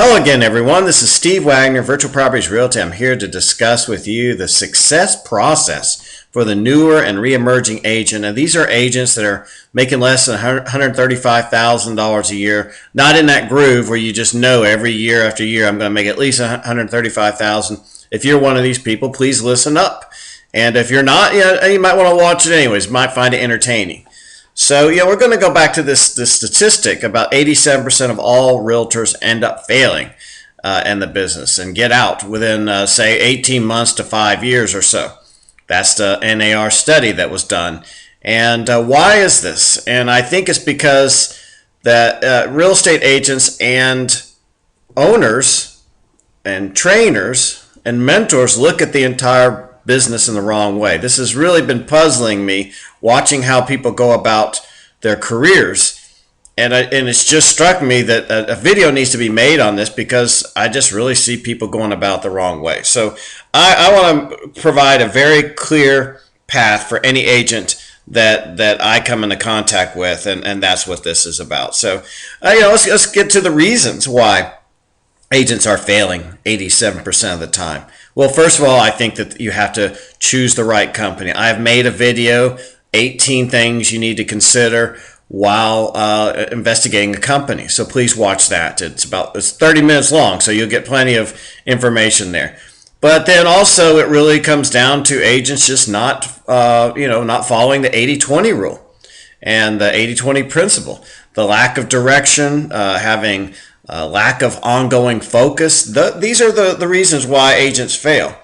Hello again, everyone. This is Steve Wagner, Virtual Properties Realty. I'm here to discuss with you the success process for the newer and re-emerging agent. And these are agents that are making less than $135,000 a year, not in that groove where you just know every year after year I'm going to make at least $135,000. If you're one of these people, please listen up. And if you're not, you might want to watch it anyways. You might find it entertaining. So, we're going to go back to this statistic. About 87% of all realtors end up failing in the business and get out within, say, 18 months to 5 years or so. That's the NAR study that was done. And why is this? And I think it's because that real estate agents and owners and trainers and mentors look at the entire business in the wrong way. This has really been puzzling me, watching how people go about their careers. And it's just struck me that a video needs to be made on this because I just really see people going about the wrong way. So I want to provide a very clear path for any agent that I come into contact with, and that's what this is about. So let's get to the reasons why agents are failing 87% of the time. Well, first of all, I think that you have to choose the right company. I've made a video, 18 things you need to consider while investigating a company. So please watch that. It's 30 minutes long, so you'll get plenty of information there. But then also it really comes down to agents just not following the 80-20 rule and the 80-20 principle. The lack of direction, having lack of ongoing focus. These are the reasons why agents fail.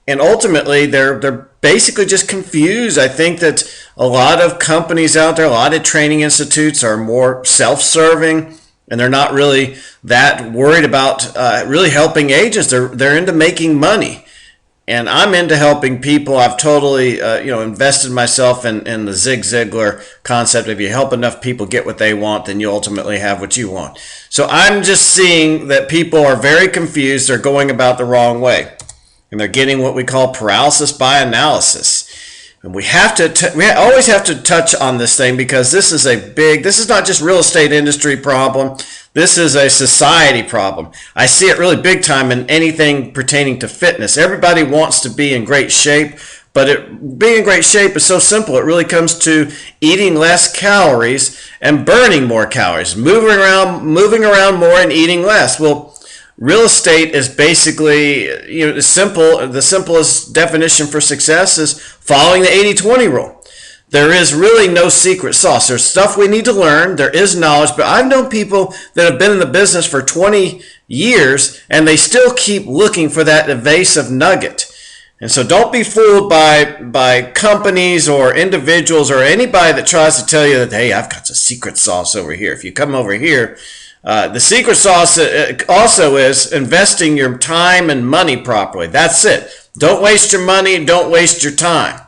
And ultimately, they're basically just confused. I think that a lot of companies out there, a lot of training institutes are more self-serving, and they're not really that worried about really helping agents. They're into making money. And I'm into helping people. I've totally invested myself in the Zig Ziglar concept. If you help enough people get what they want, then you ultimately have what you want. So I'm just seeing that people are very confused. They're going about the wrong way. And they're getting what we call paralysis by analysis. And we always have to touch on this thing because this is not just real estate industry problem. This is a society problem. I see it really big time in anything pertaining to fitness. Everybody wants to be in great shape, but being in great shape is so simple. It really comes to eating less calories and burning more calories, moving around more and eating less. Well, real estate is basically, the simplest definition for success is following the 80-20 rule. There is really no secret sauce. There's stuff we need to learn. There is knowledge, but I've known people that have been in the business for 20 years and they still keep looking for that evasive nugget. And so don't be fooled by companies or individuals or anybody that tries to tell you that, hey, I've got the secret sauce over here. If you come over here, the secret sauce also is investing your time and money properly. That's it. Don't waste your money. Don't waste your time.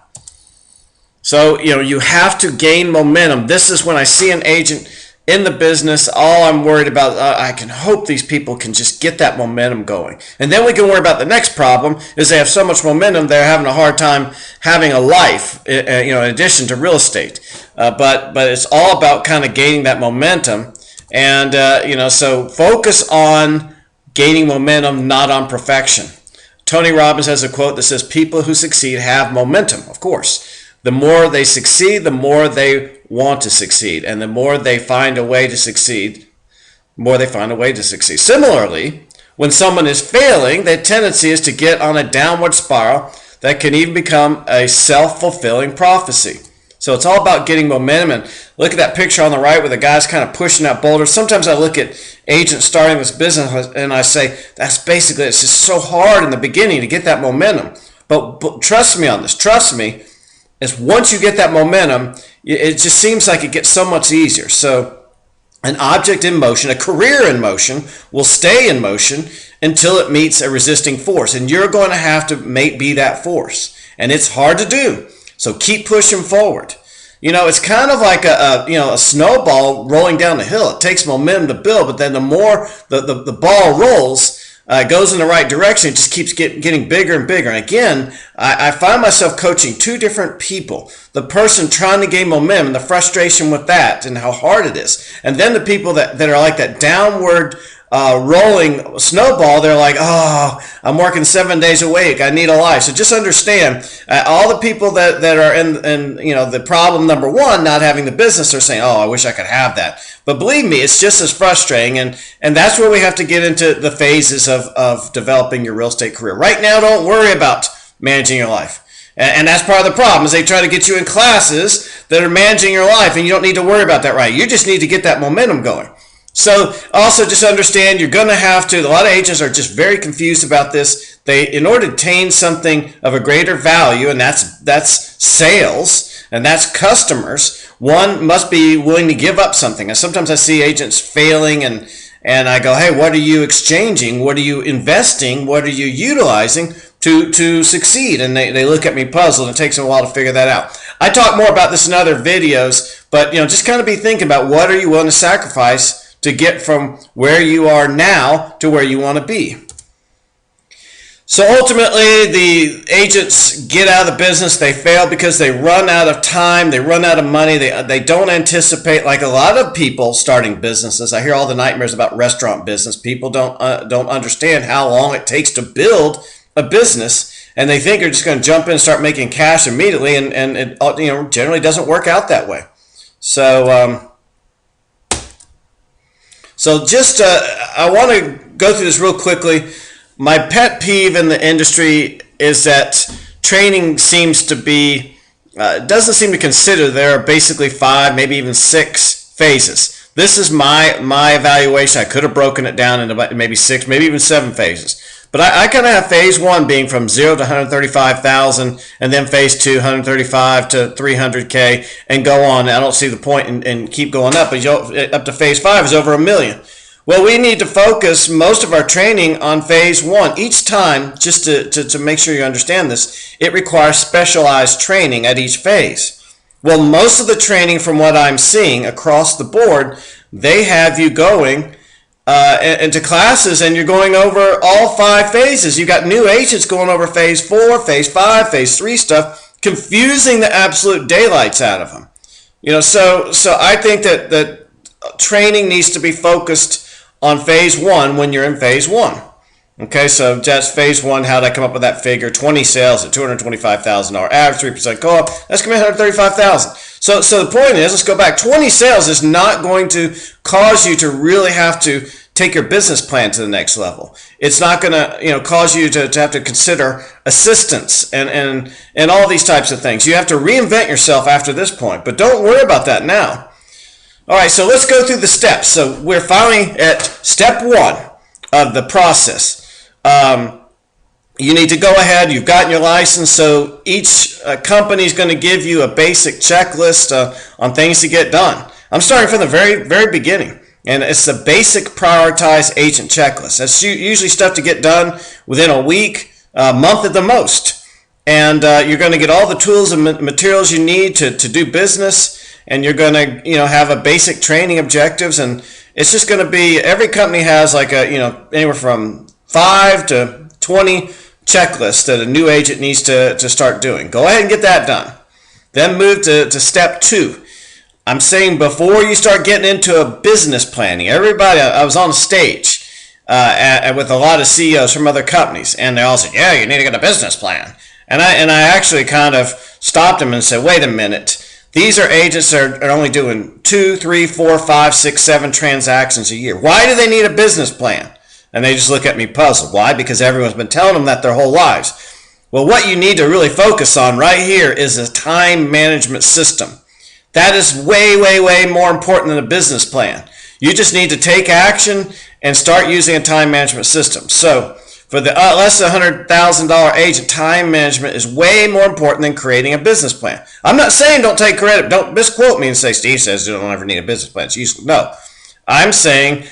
So, you have to gain momentum. This is when I see an agent in the business, all I'm worried about, I can hope these people can just get that momentum going. And then we can worry about the next problem is they have so much momentum, they're having a hard time having a life, in addition to real estate. But it's all about kind of gaining that momentum. And, so focus on gaining momentum, not on perfection. Tony Robbins has a quote that says, people who succeed have momentum, of course. The more they succeed, the more they want to succeed. And the more they find a way to succeed, the more they find a way to succeed. Similarly, when someone is failing, their tendency is to get on a downward spiral that can even become a self-fulfilling prophecy. So it's all about getting momentum. And look at that picture on the right where the guy's kind of pushing that boulder. Sometimes I look at agents starting this business and I say, it's just so hard in the beginning to get that momentum. But trust me on this. Trust me. Is once you get that momentum, it just seems like it gets so much easier. So an object in motion, a career in motion, will stay in motion until it meets a resisting force. And you're going to have to be that force. And it's hard to do. So keep pushing forward. It's kind of like a snowball rolling down the hill. It takes momentum to build, but then the more the ball rolls, goes in the right direction, it just keeps getting bigger and bigger. And again, I find myself coaching two different people. The person trying to gain momentum, the frustration with that and how hard it is. And then the people that are like that downward rolling snowball, they're like, oh, I'm working 7 days a week. I need a life. So just understand, all the people that are in the problem number one, not having the business, are saying, oh, I wish I could have that. But believe me, it's just as frustrating. And that's where we have to get into the phases of developing your real estate career. Right now, don't worry about managing your life. And that's part of the problem, is they try to get you in classes that are managing your life, and you don't need to worry about that, right? You just need to get that momentum going. So also just understand, you're going to have to, a lot of agents are just very confused about this. In order to attain something of a greater value, and that's sales, and that's customers, one must be willing to give up something. And sometimes I see agents failing, and I go, hey, what are you exchanging? What are you investing? What are you utilizing to succeed? And they look at me puzzled, and it takes them a while to figure that out. I talk more about this in other videos, but just kind of be thinking about, what are you willing to sacrifice to get from where you are now to where you want to be. So ultimately, the agents get out of the business. They fail because they run out of time, they run out of money, they don't anticipate, like a lot of people starting businesses. I hear all the nightmares about restaurant business. People don't understand how long it takes to build a business, and they think they're just going to jump in and start making cash immediately, and it generally doesn't work out that way. So just, I want to go through this real quickly. My pet peeve in the industry is that training seems to be, doesn't seem to consider there are basically 5, maybe even 6 phases. This is my evaluation. I could have broken it down into maybe 6, maybe even 7 phases. But I kind of have phase 1 being from 0 to 135,000, and then phase 2, 135 to 300K, and go on. I don't see the point in keep going up, but up to phase 5 is over $1 million. Well, we need to focus most of our training on phase 1. Each time, just to make sure you understand this, it requires specialized training at each phase. Well, most of the training, from what I'm seeing across the board, they have you going into classes, and you're going over all 5 phases. You got new agents going over phase 4, phase 5, phase 3 stuff, confusing the absolute daylights out of them. So I think that training needs to be focused on phase 1 when you're in phase 1. Okay, so that's phase 1. How did I come up with that figure? 20 sales at $225,000 average, 3% co-op. That's going to be $135,000. So the point is, let's go back. 20 sales is not going to cause you to really have to take your business plan to the next level. It's not going to cause you to have to consider assistance and all these types of things. You have to reinvent yourself after this point, but don't worry about that now. All right, so let's go through the steps. So we're finally at step 1 of the process. You need to go ahead, you've gotten your license, so each company is going to give you a basic checklist on things to get done. I'm starting from the very, very beginning, and it's the basic prioritized agent checklist. That's usually stuff to get done within a week, a month at the most. And you're going to get all the tools and materials you need to do business, and you're going to have a basic training objectives, and it's just going to be, every company has like anywhere from 5 to 20 checklists that a new agent needs to start doing. Go ahead and get that done. Then move to step 2. I'm saying, before you start getting into a business planning, everybody, I was on stage with a lot of CEOs from other companies, and they all said, yeah, you need to get a business plan. And I actually kind of stopped them and said, wait a minute. These are agents that are only doing 2, 3, 4, 5, 6, 7 transactions a year. Why do they need a business plan? And they just look at me puzzled. Why? Because everyone's been telling them that their whole lives. Well, what you need to really focus on right here is a time management system. That is way, way, way more important than a business plan. You just need to take action and start using a time management system. So for the less than $100,000 agent, time management is way more important than creating a business plan. I'm not saying don't take credit. Don't misquote me and say Steve says you don't ever need a business plan. It's useless. No, I'm saying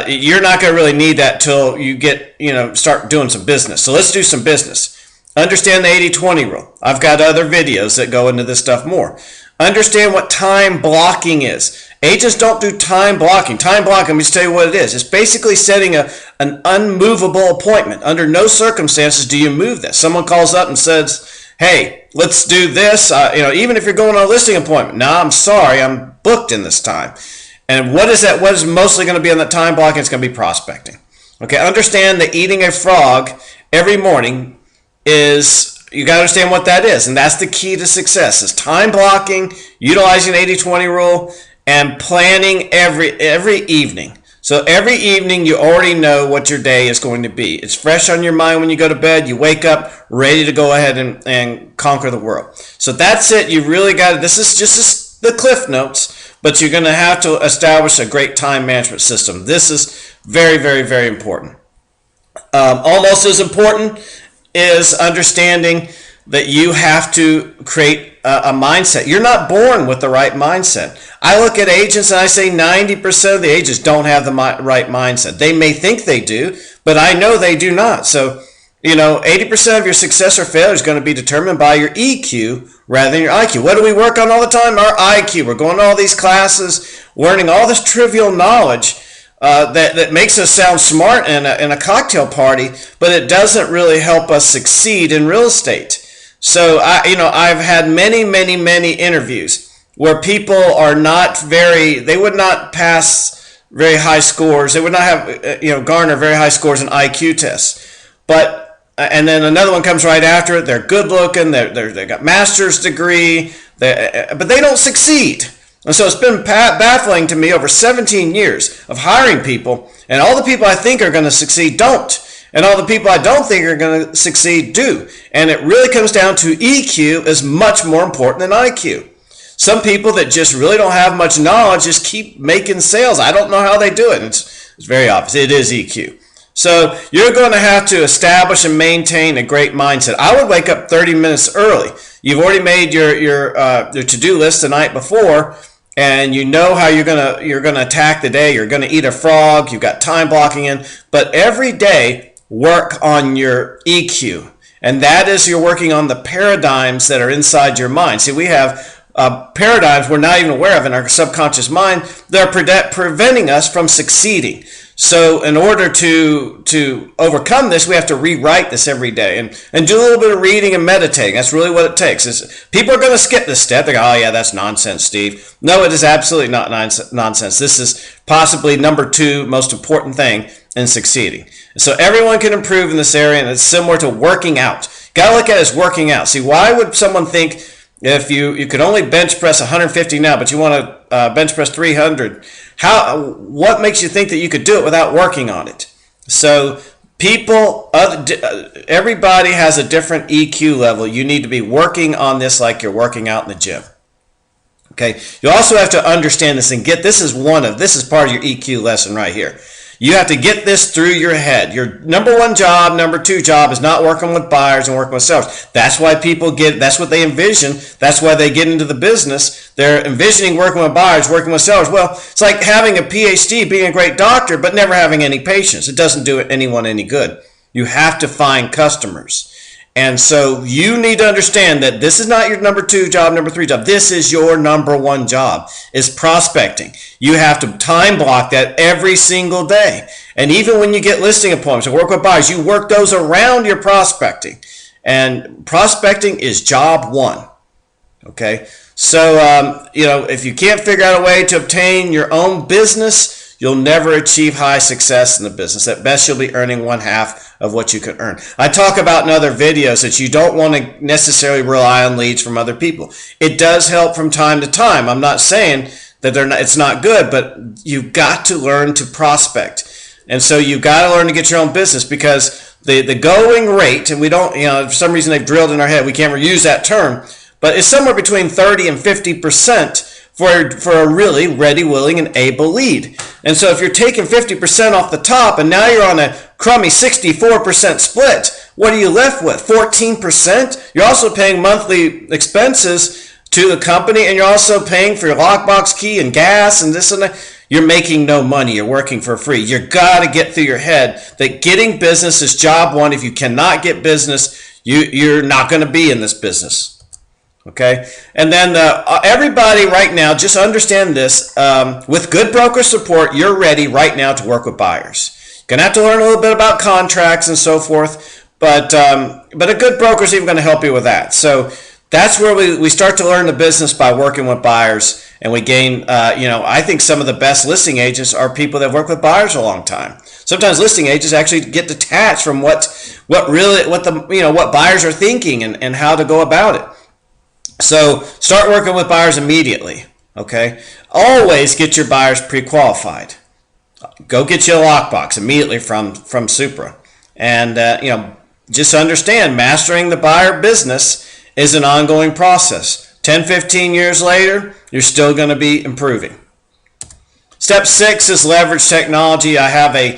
you're not going to really need that till you get, start doing some business. So let's do some business. Understand the 80-20 rule. I've got other videos that go into this stuff more. Understand what time blocking is. Agents don't do time blocking. Time blocking, let me just tell you what it is. It's basically setting an unmovable appointment. Under no circumstances do you move this. Someone calls up and says, hey, let's do this. Even if you're going on a listing appointment. No, I'm sorry, I'm booked in this time. And what is that? What is mostly going to be on that time block? It's going to be prospecting. Okay, understand that eating a frog every morning is, you got to understand what that is. And that's the key to success, is time blocking, utilizing the 80-20 rule, and planning every evening. So every evening you already know what your day is going to be. It's fresh on your mind when you go to bed. You wake up ready to go ahead and conquer the world. So that's it. You really got to, this is just the cliff notes, but you're going to have to establish a great time management system. This is very, very, very important. Almost as important is understanding that you have to create a mindset. You're not born with the right mindset. I look at agents and I say 90% of the agents don't have the right mindset. They may think they do, but I know they do not. So, 80% of your success or failure is going to be determined by your EQ rather than your IQ. What do we work on all the time? Our IQ. We're going to all these classes, learning all this trivial knowledge that makes us sound smart in a cocktail party, but it doesn't really help us succeed in real estate. So I've had many interviews where people are they would not pass very high scores. They would not have garner very high scores in IQ tests. And then another one comes right after it. They're good looking. They got master's degree, but they don't succeed. And so it's been baffling to me over 17 years of hiring people, and all the people I think are going to succeed don't. And all the people I don't think are going to succeed do. And it really comes down to EQ is much more important than IQ. Some people that just really don't have much knowledge just keep making sales. I don't know how they do it. It's very obvious. It is EQ. So you're going to have to establish and maintain a great mindset. I would wake up 30 minutes early. You've already made your to-do list the night before, and you know how you're gonna attack the day. You're gonna eat a frog. You've got time blocking in, but every day work on your EQ, and that is you're working on the paradigms that are inside your mind. See, we have paradigms we're not even aware of in our subconscious mind that are preventing us from succeeding. So in order to overcome this, we have to rewrite this every day and do a little bit of reading and meditating. That's really what it takes. People are going to skip this step. They go, oh yeah, that's nonsense, Steve. No, it is absolutely not nonsense. This is possibly number 2 most important thing in succeeding. So everyone can improve in this area, and it's similar to working out. Got to look at it as working out. See, why would someone think if you could only bench press 150 now, but you want to bench press 300? What makes you think that you could do it without working on it? So everybody has a different EQ level. You need to be working on this like you're working out in the gym. Okay. You also have to understand this and this is part of your EQ lesson right here. You have to get this through your head. Your number 1 job, number 2 job is not working with buyers and working with sellers. That's why that's what they envision. That's why they get into the business. They're envisioning working with buyers, working with sellers. Well, it's like having a PhD, being a great doctor, but never having any patients. It doesn't do anyone any good. You have to find customers. And so you need to understand that this is not your number 2 job, number 3 job. This is your number 1 job, is prospecting. You have to time block that every single day. And even when you get listing appointments and work with buyers, you work those around your prospecting. And prospecting is job 1. Okay? So, if you can't figure out a way to obtain your own business, you'll never achieve high success in the business. At best, you'll be earning 1/2 of what you could earn. I talk about in other videos that you don't want to necessarily rely on leads from other people. It does help from time to time. I'm not saying that it's not good, but you've got to learn to prospect. And so you've got to learn to get your own business, because the going rate, and we don't, for some reason they've drilled in our head, we can't use that term, but it's somewhere between 30 and 50% for a really ready, willing, and able lead. And so if you're taking 50% off the top and now you're on a crummy 64% split, what are you left with? 14%? You're also paying monthly expenses to the company, and you're also paying for your lockbox key and gas and this and that. You're making no money. You're working for free. You got to get through your head that getting business is job 1. If you cannot get business, you're not going to be in this business. Okay, and then everybody right now, just understand this, with good broker support, you're ready right now to work with buyers. You're gonna have to learn a little bit about contracts and so forth, but a good broker is even going to help you with that. So That's where we start to learn the business by working with buyers, and we gain, I think some of the best listing agents are people that have worked with buyers a long time. Sometimes listing agents actually get detached from what buyers are thinking and how to go about it. So start working with buyers immediately. Okay, always get your buyers pre-qualified. Go get you a lockbox immediately from Supra, and just understand mastering the buyer business is an ongoing process. 10, 15 years later, you're still going to be improving. Step 6 is leverage technology. I have a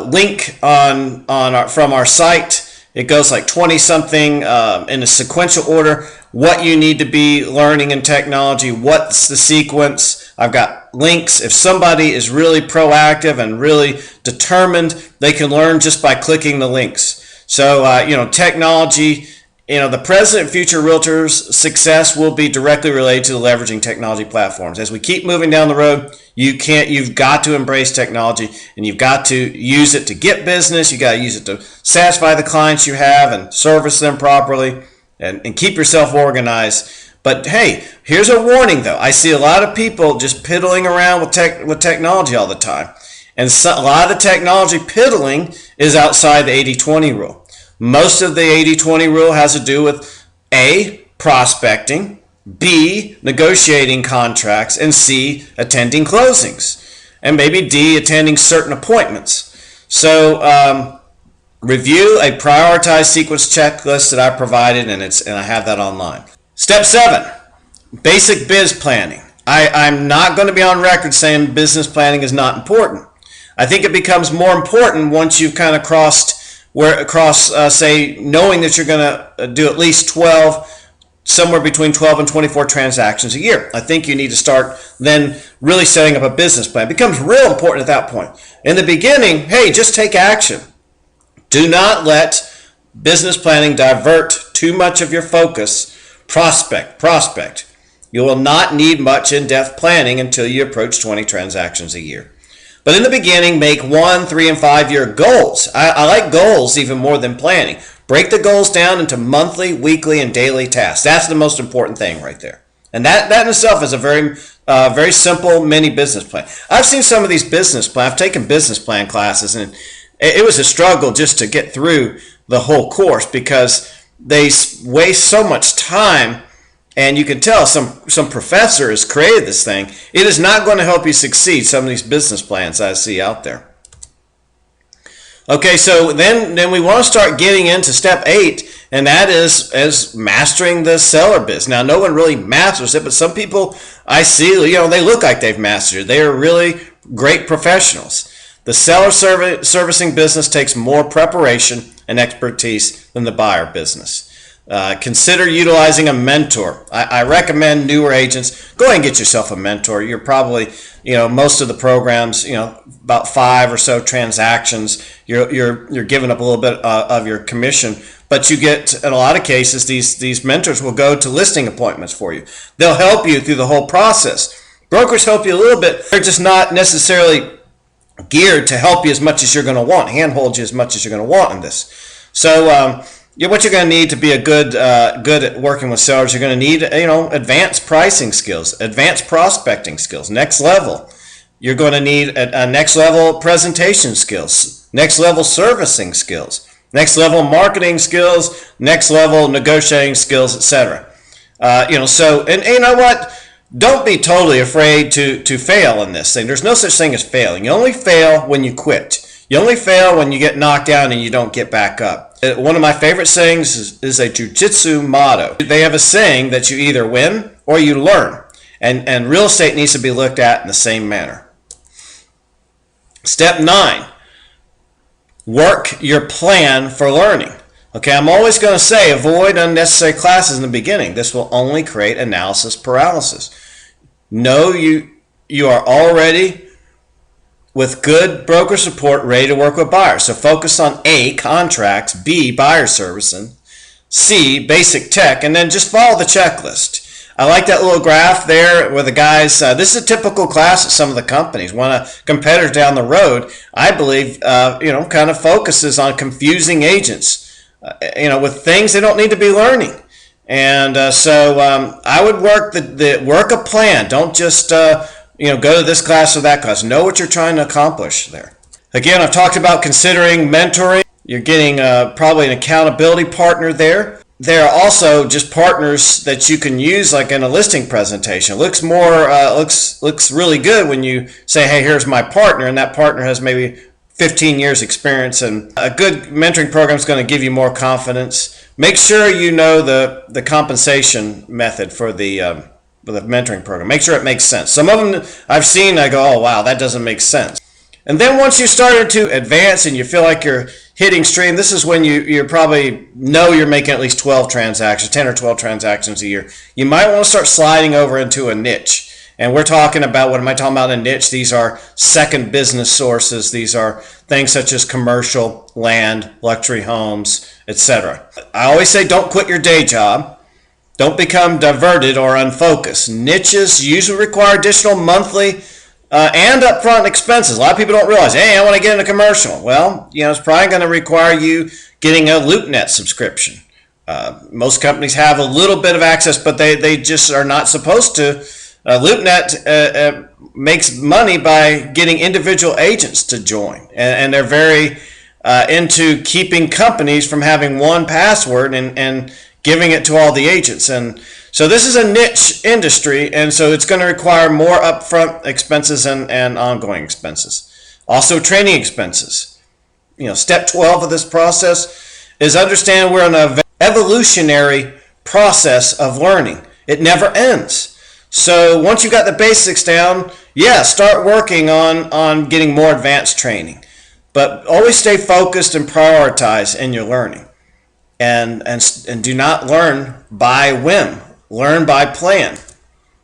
link from our site. It goes like 20 something in a sequential order. What you need to be learning in technology, what's the sequence. I've got links. If somebody is really proactive and really determined, they can learn just by clicking the links. So, technology, the present and future realtors' success will be directly related to the leveraging technology platforms. As we keep moving down the road, you've got to embrace technology, and you've got to use it to get business. You got to use it to satisfy the clients you have and service them properly, and keep yourself organized. But hey, here's a warning though. I see a lot of people just piddling around with technology all the time. And a lot of the technology piddling is outside the 80-20 rule. Most of the 80-20 rule has to do with A, prospecting, B, negotiating contracts, and C, attending closings, and maybe D, attending certain appointments. So review a prioritized sequence checklist that I provided, and I have that online. Step 7, basic biz planning. I'm not going to be on record saying business planning is not important. I think it becomes more important once you've kind of say, knowing that you're going to do at least 12, somewhere between 12 and 24 transactions a year. I think you need to start then really setting up a business plan. It becomes real important at that point. In the beginning, hey, just take action. Do not let business planning divert too much of your focus. Prospect. You will not need much in-depth planning until you approach 20 transactions a year. But in the beginning, make 1, 3, and 5-year goals. I like goals even more than planning. Break the goals down into monthly, weekly, and daily tasks. That's the most important thing right there. And that in itself is a very simple mini business plan. I've seen some of these business plans. I've taken business plan classes, and it was a struggle just to get through the whole course because they waste so much time. And you can tell some professor has created this thing. It is not going to help you succeed, some of these business plans I see out there. Okay, so then we want to start getting into step 8, and that is mastering the seller business. Now, no one really masters it, but some people I see, they look like they've mastered it. They are really great professionals. The seller servicing business takes more preparation and expertise than the buyer business. Consider utilizing a mentor. I recommend newer agents, go ahead and get yourself a mentor. You're probably, most of the programs, about 5 or so transactions, you're giving up a little bit of your commission, but you get, in a lot of cases, these mentors will go to listing appointments for you. They'll help you through the whole process. Brokers help you a little bit. They're just not necessarily geared to help you as much as you're going to want, handhold you as much as you're going to want in this. So, what you're going to need to be good at working with sellers, you're going to need, advanced pricing skills, advanced prospecting skills, next level. You're going to need a next level presentation skills, next level servicing skills, next level marketing skills, next level negotiating skills, etc. And you know what? Don't be totally afraid to fail in this thing. There's no such thing as failing. You only fail when you quit. You only fail when you get knocked down and you don't get back up. One of my favorite sayings is a jiu-jitsu motto. They have a saying that you either win or you learn. And real estate needs to be looked at in the same manner. Step 9, work your plan for learning. Okay, I'm always going to say avoid unnecessary classes in the beginning. This will only create analysis paralysis. Know you are already with good broker support ready to work with buyers. So focus on A, contracts, B, buyer servicing, C, basic tech, and then just follow the checklist. I like that little graph there where the guys, this is a typical class at some of the companies. One of competitors down the road, I believe, kind of focuses on confusing agents, with things they don't need to be learning. And I would work a plan. Don't just go to this class or that class. Know what you're trying to accomplish there. Again, I've talked about considering mentoring. You're getting probably an accountability partner there. There are also just partners that you can use, like in a listing presentation. It looks really good when you say, "Hey, here's my partner," and that partner has maybe 15 years experience. And a good mentoring program is going to give you more confidence. Make sure you know the compensation method for the mentoring program. Make sure it makes sense. Some of them I've seen, I go, "Oh wow, that doesn't make sense." And then once you started to advance and you feel like you're hitting stream, this is when you probably know you're making at least 12 transactions, 10 or 12 transactions a year. You might want to start sliding over into a niche. And we're talking about, what am I talking about a niche? These are second business sources. These are things such as commercial, land, luxury homes, etc. I always say don't quit your day job. Don't become diverted or unfocused. Niches usually require additional monthly and upfront expenses. A lot of people don't realize, hey, I want to get into commercial. Well, it's probably going to require you getting a LoopNet subscription. Most companies have a little bit of access, but they just are not supposed to. LoopNet makes money by getting individual agents to join, and they're very into keeping companies from having one password and giving it to all the agents. And so this is a niche industry, and so it's going to require more upfront expenses and ongoing expenses. Also, training expenses. Step 12 of this process is understand we're in an evolutionary process of learning. It never ends. So once you've got the basics down, start working on getting more advanced training. But always stay focused and prioritize in your learning. And do not learn by whim. Learn by plan.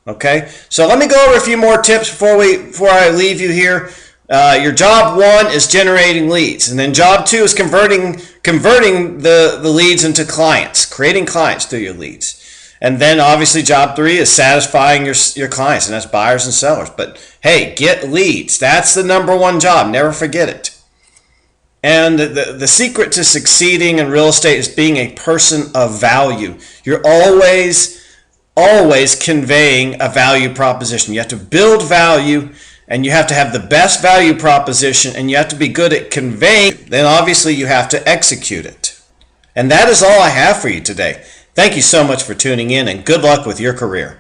Okay? So let me go over a few more tips before I leave you here. Your job 1 is generating leads, and then job 2 is converting the leads into clients, creating clients through your leads. And then obviously job 3 is satisfying your clients, and that's buyers and sellers. But hey, get leads. That's the number 1 job. Never forget it. And the secret to succeeding in real estate is being a person of value. You're always conveying a value proposition. You have to build value, and you have to have the best value proposition, and you have to be good at conveying. Then obviously you have to execute it. And that is all I have for you today. Thank you so much for tuning in, and good luck with your career.